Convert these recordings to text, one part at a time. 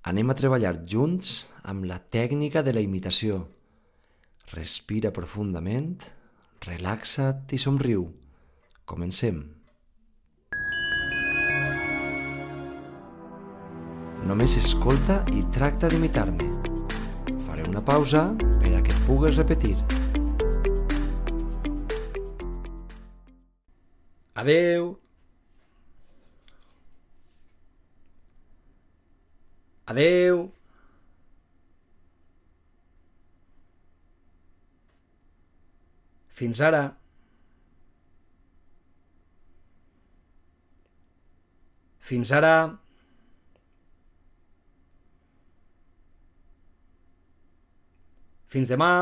Anem a treballar junts amb la tècnica de la imitació. Respira profundament, relaxa't i somriu. Comencem. Només escolta i tracta d'imitar-me. Faré una pausa per a que pugues repetir. Adeu. Adeu. Fins ara. Fins ara. Fins demà.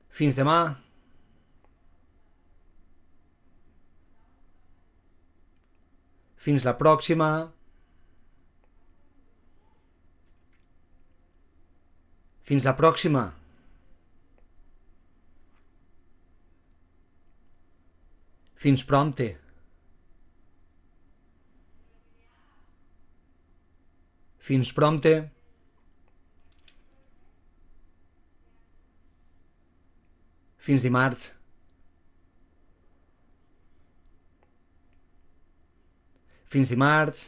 Fins demà. Fins la pròxima. Fins la pròxima. Fins prompte. Fins prompte. Fins dimarts. Fins dimarts.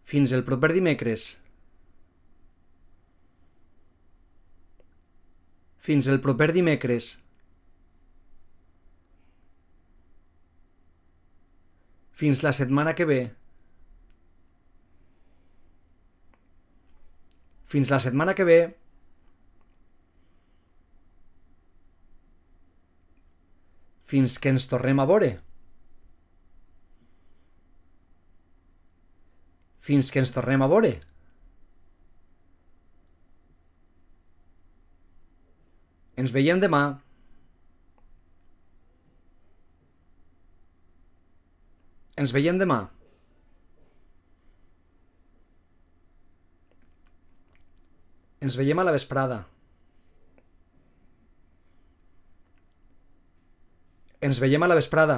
Fins el proper dimecres. Fins el proper dimecres. Fins la setmana que ve. Fins la setmana que ve. Fins que ens tornem a veure. Fins que ens tornem a veure. Ens veiem demà. Ens veiem demà. Ens veiem a la vesprada. Ens veiem a la vesprada.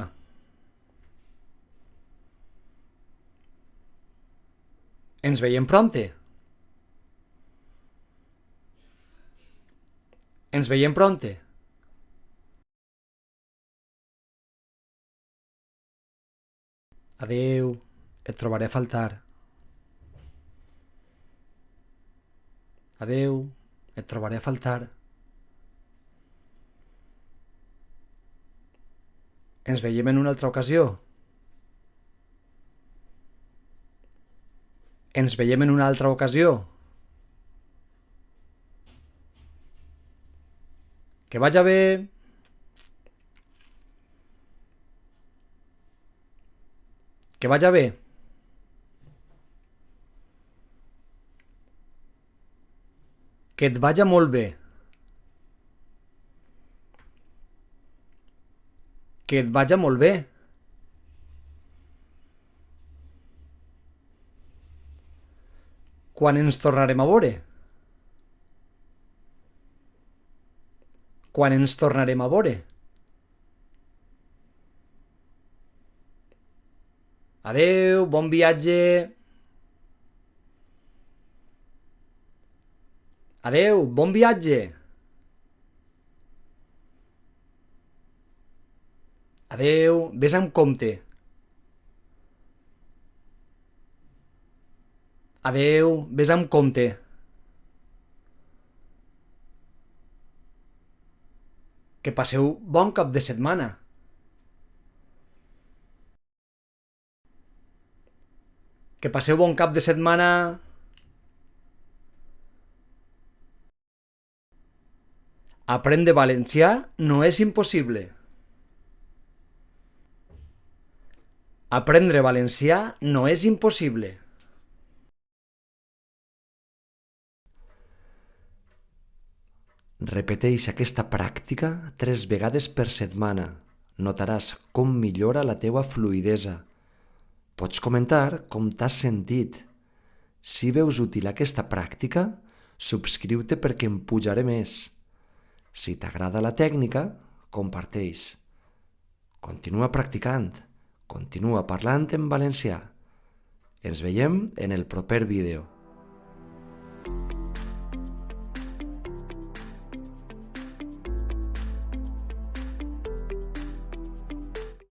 Ens veiem prompte. Ens veiem prompte. Adeu, et trobaré a faltar. Adeu, et trobaré a faltar. Ens veiem en una altra ocasió. Ens veiem en una altra ocasió. Que vaja bé. Que vaja bé. Que et vaja molt bé. Que et vaja molt bé. Quan ens tornarem a veure? Quan ens tornarem a veure? Adeu, bon viatge. Adeu, bon viatge. Adeu, vés amb compte. Adeu, vés amb compte. Que passeu bon cap de setmana. Que passeu bon cap de setmana. Aprendre valencià no és impossible. Aprendre valencià no és impossible. Repeteix aquesta pràctica 3 vegades per setmana. Notaràs com millora la teua fluïdesa. Pots comentar com t'has sentit. Si veus útil aquesta pràctica, subscriu-te perquè em pujaré més. Si t'agrada la tècnica, comparteix. Continua practicant, continua parlant en valencià. Ens veiem en el proper vídeo.